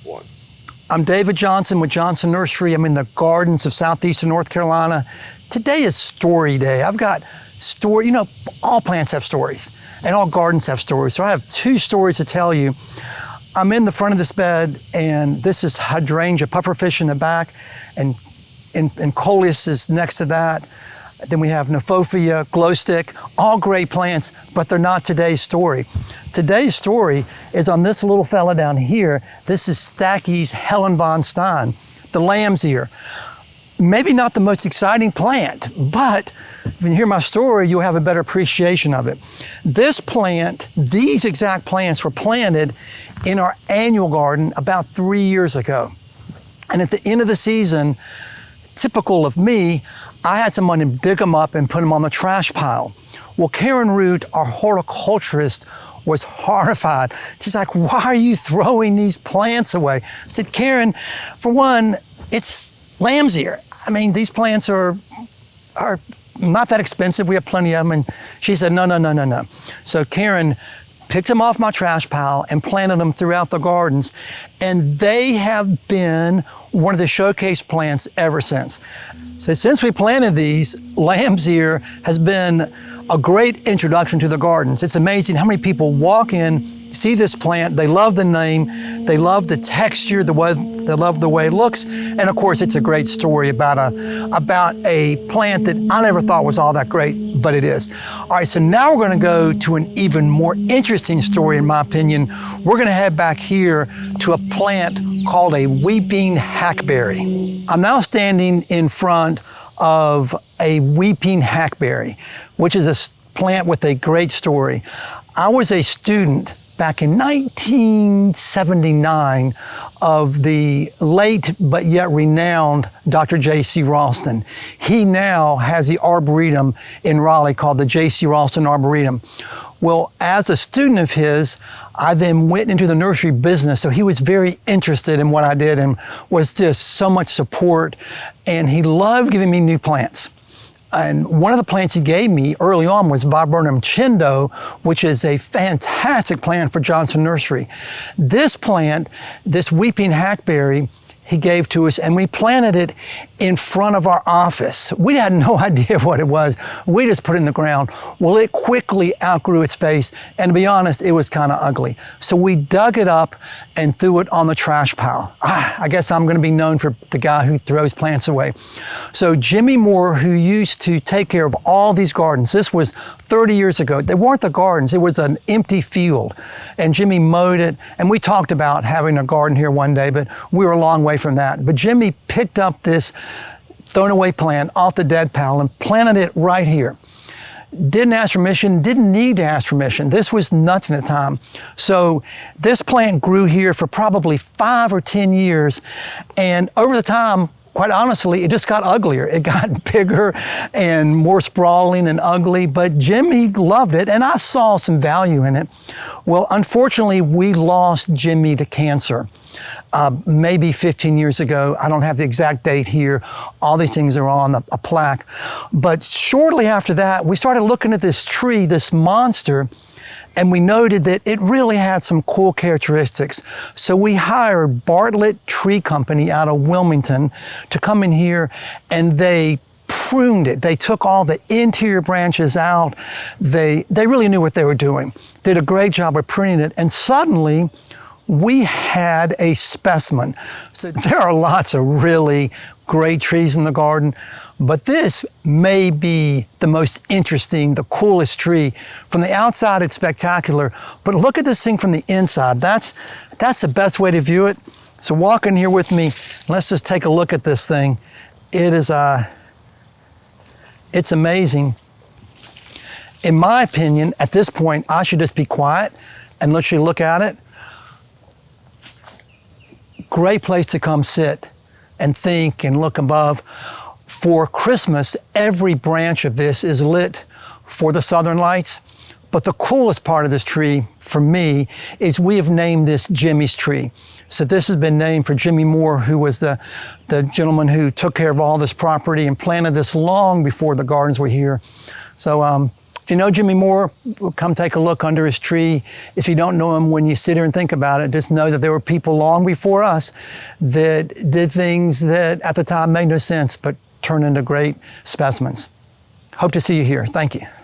One. I'm David Johnson with Johnson Nursery. I'm in the gardens of Southeastern North Carolina. Today is story day. I've got story, all plants have stories and all gardens have stories. So I have two stories to tell you. I'm in the front of this bed and this is hydrangea, pufferfish in the back, and coleus is next to that. Then we have Nephofia, glow stick, all great plants, but they're not today's story. Today's story is on this little fella down here. This is Stachys Helen von Stein, the lamb's ear. Maybe not the most exciting plant, but when you hear my story, you'll have a better appreciation of it. This plant, these exact plants were planted in our annual garden about 3 years ago. And at the end of the season, typical of me, I had someone dig them up and put them on the trash pile. Well, Karen Root, our horticulturist, was horrified. She's like, why are you throwing these plants away? I said, Karen, for one, it's lamb's ear. I mean, these plants are not that expensive. We have plenty of them. And she said, no. So Karen picked them off my trash pile and planted them throughout the gardens. And they have been one of the showcase plants ever since. So since we planted these, lamb's ear has been a great introduction to the gardens. It's amazing how many people walk in, see this plant, they love the name, they love the texture, they love the way it looks, and of course it's a great story about a plant that I never thought was all that great, but it is. All right, so now we're going to go to an even more interesting story, in my opinion. We're going to head back here to a plant called a weeping hackberry. I'm now standing in front of a weeping hackberry, which is a plant with a great story. I was a student back in 1979 of the late but yet renowned Dr. J.C. Ralston. He now has the arboretum in Raleigh called the J.C. Ralston Arboretum. Well, as a student of his, I then went into the nursery business, so he was very interested in what I did and was just so much support, and he loved giving me new plants. And one of the plants he gave me early on was Viburnum chindo, which is a fantastic plant for Johnson Nursery. This plant, this weeping hackberry, he gave to us, and we planted it in front of our office. We had no idea what it was. We just put it in the ground. Well, it quickly outgrew its space, and to be honest, it was kind of ugly. So we dug it up and threw it on the trash pile. I guess I'm going to be known for the guy who throws plants away. So Jimmy Moore, who used to take care of all these gardens, this was 30 years ago. They weren't the gardens, it was an empty field. And Jimmy mowed it, and we talked about having a garden here one day, but we were a long way from that. But Jimmy picked up this thrown away plant off the dead pile and planted it right here. Didn't ask permission, didn't need to ask permission. This was nothing at the time. So this plant grew here for probably 5 or 10 years. And over the time, quite honestly, it just got uglier. It got bigger and more sprawling and ugly, but Jimmy loved it, and I saw some value in it. Well, unfortunately, we lost Jimmy to cancer. Maybe 15 years ago. I don't have the exact date here. All these things are on a plaque. But shortly after that, we started looking at this tree, this monster, and we noted that it really had some cool characteristics. So we hired Bartlett Tree Company out of Wilmington to come in here, and they pruned it. They took all the interior branches out. They really knew what they were doing. Did a great job of pruning it, and suddenly we had a specimen. So there are lots of really great trees in the garden, but this may be the most interesting, the coolest tree. From the outside, it's spectacular, but look at this thing from the inside. That's the best way to view it. So walk in here with me. Let's just take a look at this thing. It is, it's amazing. In my opinion, at this point, I should just be quiet and let you look at it. Great place to come sit and think and look above. For Christmas, every branch of this is lit for the Southern Lights. But the coolest part of this tree, for me, is we have named this Jimmy's tree. So this has been named for Jimmy Moore, who was the gentleman who took care of all this property and planted this long before the gardens were here. So If you know Jimmy Moore, come take a look under his tree. If you don't know him, when you sit here and think about it, just know that there were people long before us that did things that at the time made no sense, but turned into great specimens. Hope to see you here. Thank you.